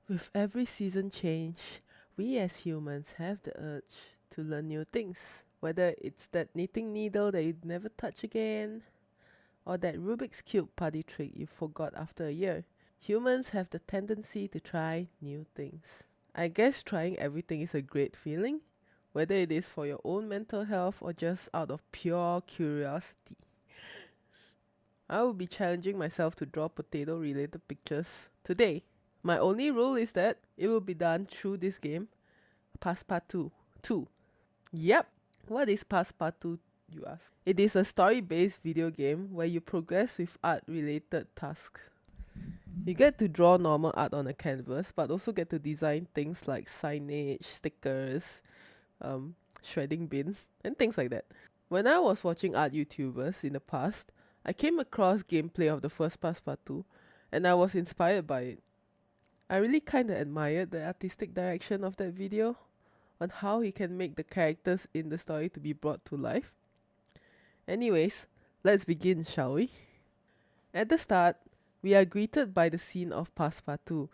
With every season change, we as humans have the urge to learn new things. Whether it's that knitting needle that you'd never touch again, or that Rubik's Cube party trick you forgot after a year. Humans have the tendency to try new things. I guess trying everything is a great feeling, whether it is for your own mental health or just out of pure curiosity. I will be challenging myself to draw potato related pictures today. My only rule is that it will be done through this game, Passepartout 2. Yep, what is Passepartout, you ask? It is a story-based video game where you progress with art-related tasks. You get to draw normal art on a canvas, but also get to design things like signage, stickers, shredding bin, and things like that. When I was watching art YouTubers in the past, I came across gameplay of the first Passepartout, and I was inspired by it. I really kinda admired the artistic direction of that video on how he can make the characters in the story to be brought to life. Anyways, let's begin, shall we? At the start, we are greeted by the scene of Passepartout,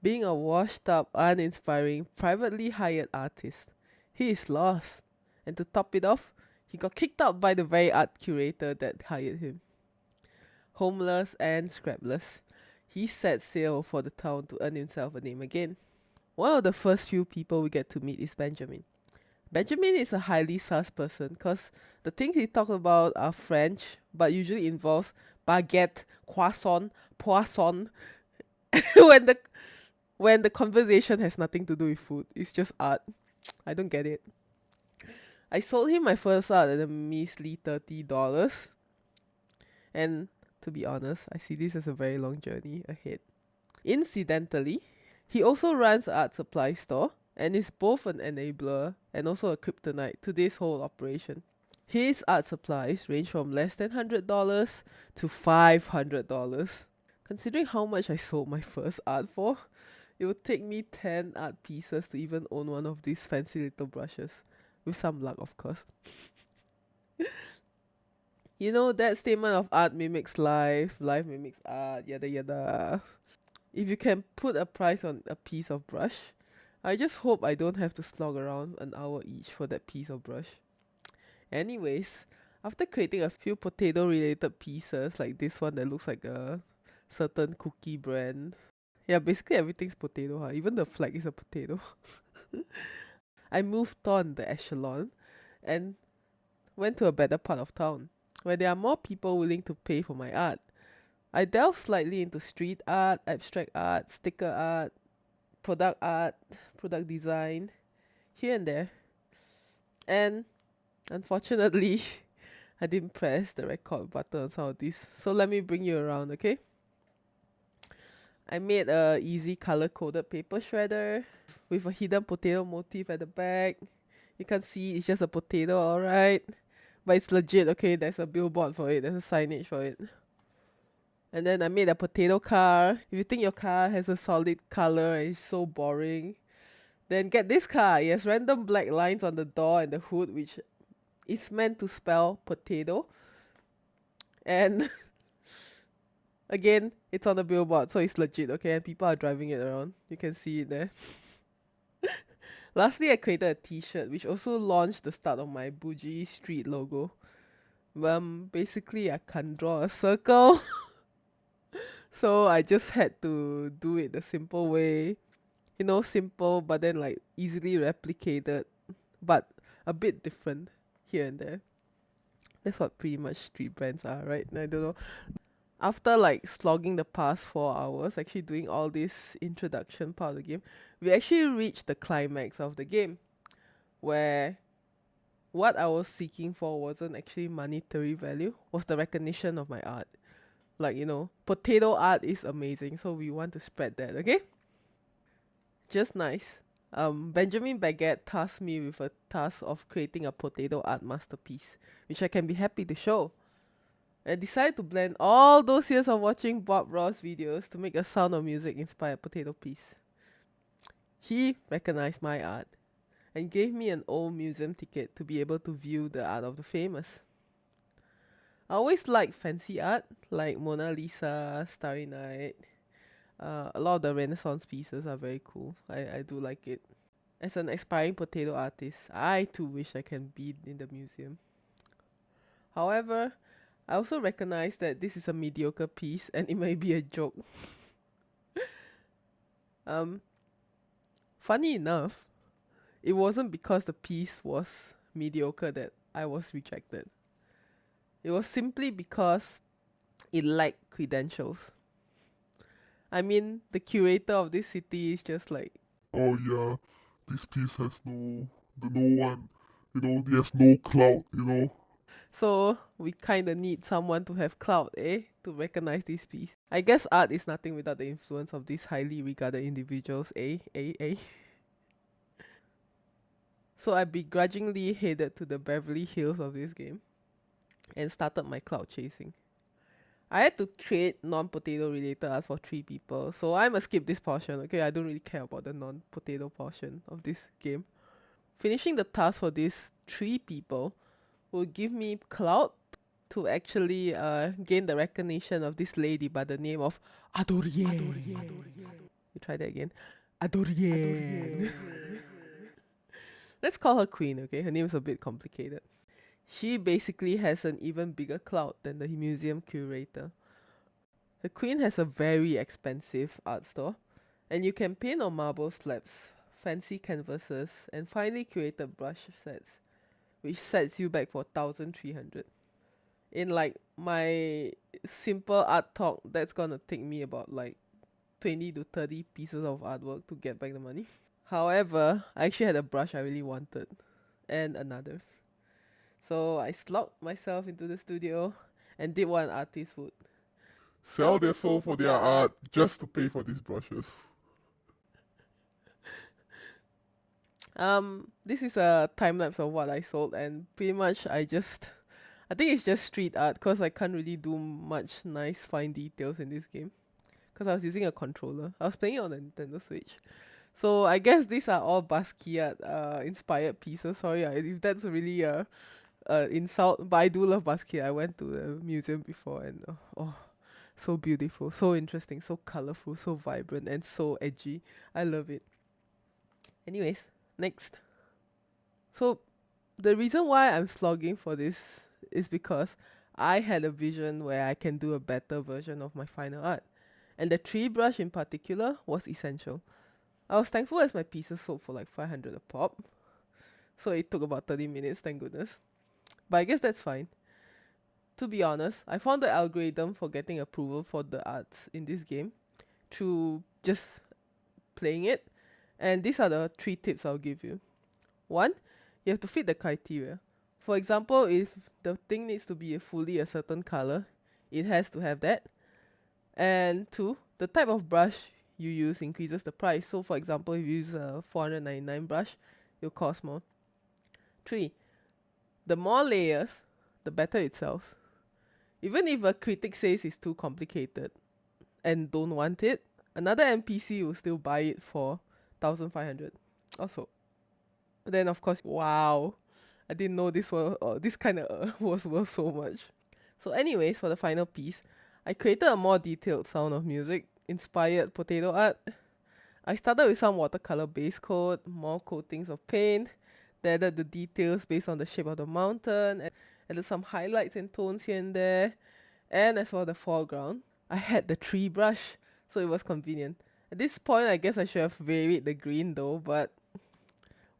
being a washed up, uninspiring, privately hired artist. He is lost, and to top it off, he got kicked out by the very art curator that hired him. Homeless and scrapless, he set sail for the town to earn himself a name again. One of the first few people we get to meet is Benjamin. Benjamin is a highly sus person because the things he talks about are French, but usually involves baguette, croissant, poisson. when the when the conversation has nothing to do with food, it's just art. I don't get it. I sold him my first art at a measly $30, and to be honest, I see this as a very long journey ahead. Incidentally, he also runs an art supply store and is both an enabler and also a kryptonite to this whole operation. His art supplies range from less than $100 to $500. Considering how much I sold my first art for, it would take me 10 art pieces to even own one of these fancy little brushes. With some luck, of course. You know that statement of art mimics life, life mimics art, yada yada. If you can put a price on a piece of brush, I just hope I don't have to slog around an hour each for that piece of brush. Anyways, after creating a few potato related pieces like this one that looks like a certain cookie brand. Yeah, basically everything's potato, huh? Even the flag is a potato. I moved on the echelon and went to a better part of town where there are more people willing to pay for my art. I delved slightly into street art, abstract art, sticker art, product design, here and there. And unfortunately, I didn't press the record button on some of these. So let me bring you around, okay? I made a easy color coded paper shredder with a hidden potato motif at the back. You can see it's just a potato, alright? But it's legit, okay? There's a billboard for it, there's a signage for it. And then I made a potato car. If you think your car has a solid color and it's so boring, then get this car. It has random black lines on the door and the hood, which is meant to spell potato. And again, it's on the billboard, so it's legit, okay? And people are driving it around. You can see it there. Lastly, I created a t-shirt, which also launched the start of my bougie street logo. Basically, I can't draw a circle. So I just had to do it the simple way. You know, simple, but then like easily replicated, but a bit different here and there. That's what pretty much street brands are, right? I don't know. After like slogging the past 4 hours, actually doing all this introduction part of the game, we actually reached the climax of the game, where what I was seeking for wasn't actually monetary value, was the recognition of my art. Like, you know, potato art is amazing, so we want to spread that, okay? Just nice. Benjamin Baguette tasked me with a task of creating a potato art masterpiece, which I can be happy to show. I decided to blend all those years of watching Bob Ross videos to make a Sound of Music inspired potato piece. He recognized my art and gave me an old museum ticket to be able to view the art of the famous. I always liked fancy art like Mona Lisa, Starry Night. A lot of the Renaissance pieces are very cool. I do like it. As an aspiring potato artist, I too wish I can be in the museum. However, I also recognize that this is a mediocre piece and it may be a joke. Um, Funny enough, it wasn't because the piece was mediocre that I was rejected. It was simply because it lacked credentials. I mean, the curator of this city is just like, oh yeah, this piece has no one, he has no clout, so we kind of need someone to have clout, to recognize this piece. I guess art is nothing without the influence of these highly regarded individuals, eh. So I begrudgingly headed to the Beverly Hills of this game and started my cloud chasing. I had to trade non-potato related art for 3 people, so I must skip this portion, okay? I don't really care about the non-potato portion of this game. Finishing the task for these 3 people will give me clout to actually gain the recognition of this lady by the name of Adorien. You try that again. Adorien. Let's call her Queen, okay? Her name is a bit complicated. She basically has an even bigger clout than the museum curator. The Queen has a very expensive art store, and you can paint on marble slabs, fancy canvases, and finely curated brush sets, which sets you back for 1,300. In like my simple art talk, that's gonna take me about like 20 to 30 pieces of artwork to get back the money. However, I actually had a brush I really wanted, and another. So I slogged myself into the studio and did what an artist would. Sell their soul for their art just to pay for these brushes. This is a time lapse of what I sold, and pretty much I think it's just street art because I can't really do much nice fine details in this game because I was using a controller. I was playing it on the Nintendo Switch. So I guess these are all Basquiat inspired pieces. Sorry if that's really a insult, but I do love Basquiat. I went to the museum before and so beautiful, so interesting, so colorful, so vibrant, and so edgy. I love it. Anyways, next. So the reason why I'm slogging for this is because I had a vision where I can do a better version of my final art. And the tree brush in particular was essential. I was thankful as my pieces sold for like 500 a pop. So it took about 30 minutes, thank goodness. But I guess that's fine. To be honest, I found the algorithm for getting approval for the arts in this game through just playing it. And these are the 3 tips I'll give you. 1, you have to fit the criteria. For example, if the thing needs to be fully a certain color, it has to have that. And 2, the type of brush you use increases the price. So for example, if you use a 499 brush, it'll cost more. 3, the more layers, the better it sells. Even if a critic says it's too complicated and don't want it, another NPC will still buy it for 1,500. Also, then of course, wow, I didn't know this kind of was worth so much. So anyways, for the final piece, I created a more detailed sound of music inspired potato art. I started with some watercolor base coat, more coatings of paint, then added the details based on the shape of the mountain, and added some highlights and tones here and there. And as for the foreground, I had the tree brush, so it was convenient. At this point, I guess I should have varied the green though, but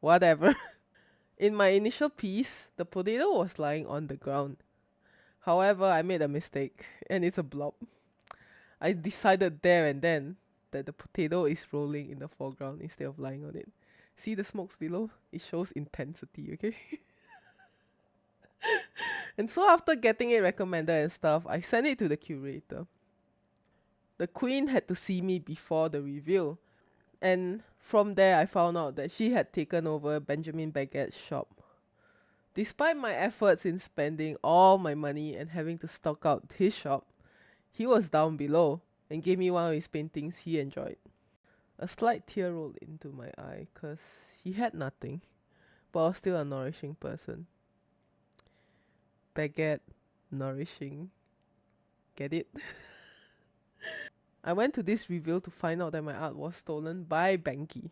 whatever. In my initial piece, the potato was lying on the ground. However, I made a mistake, and it's a blob. I decided there and then that the potato is rolling in the foreground instead of lying on it. See the smokes below? It shows intensity, okay? And so after getting it recommended and stuff, I sent it to the curator. The queen had to see me before the reveal, and from there I found out that she had taken over Benjamin Baguette's shop. Despite my efforts in spending all my money and having to stock out his shop, he was down below and gave me one of his paintings he enjoyed. A slight tear rolled into my eye because he had nothing, but was still a nourishing person. Baguette, nourishing. Get it? I went to this reveal to find out that my art was stolen by Banky.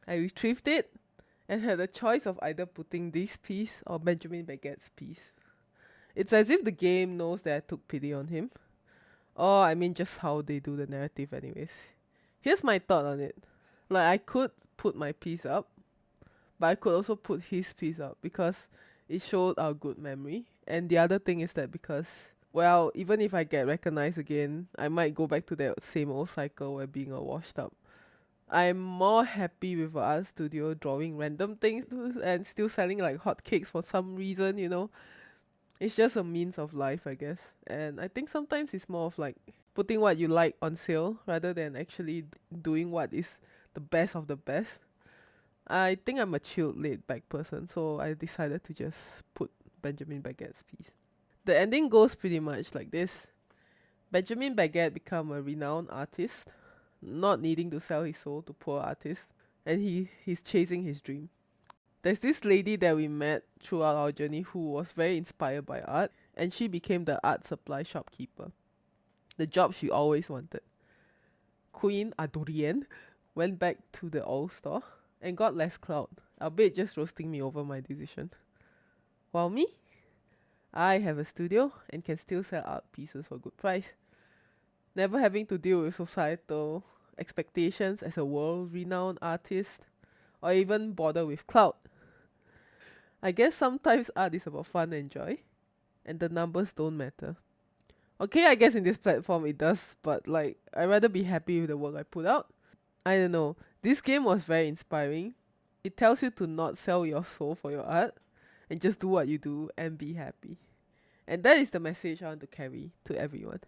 I retrieved it and had a choice of either putting this piece or Benjamin Baguette's piece. It's as if the game knows that I took pity on him. Or I mean just how they do the narrative anyways. Here's my thought on it. Like, I could put my piece up, but I could also put his piece up because it showed our good memory. And the other thing is that because, well, even if I get recognized again, I might go back to that same old cycle where being a washed up. I'm more happy with our art studio drawing random things and still selling like hotcakes for some reason, you know. It's just a means of life, I guess. And I think sometimes it's more of like putting what you like on sale rather than actually doing what is the best of the best. I think I'm a chilled, laid back person, so I decided to just put Benjamin Baguette's piece. The ending goes pretty much like this. Benjamin Baguette became a renowned artist, not needing to sell his soul to poor artists, and he's chasing his dream. There's this lady that we met throughout our journey who was very inspired by art, and she became the art supply shopkeeper, the job she always wanted. Queen Adorien went back to the old store and got less clout, albeit just roasting me over my decision. While me, I have a studio and can still sell art pieces for good price, never having to deal with societal expectations as a world-renowned artist, or even bother with clout. I guess sometimes art is about fun and joy, and the numbers don't matter. Okay, I guess in this platform it does, but like, I'd rather be happy with the work I put out. I don't know. This game was very inspiring. It tells you to not sell your soul for your art and just do what you do and be happy. And that is the message I want to carry to everyone.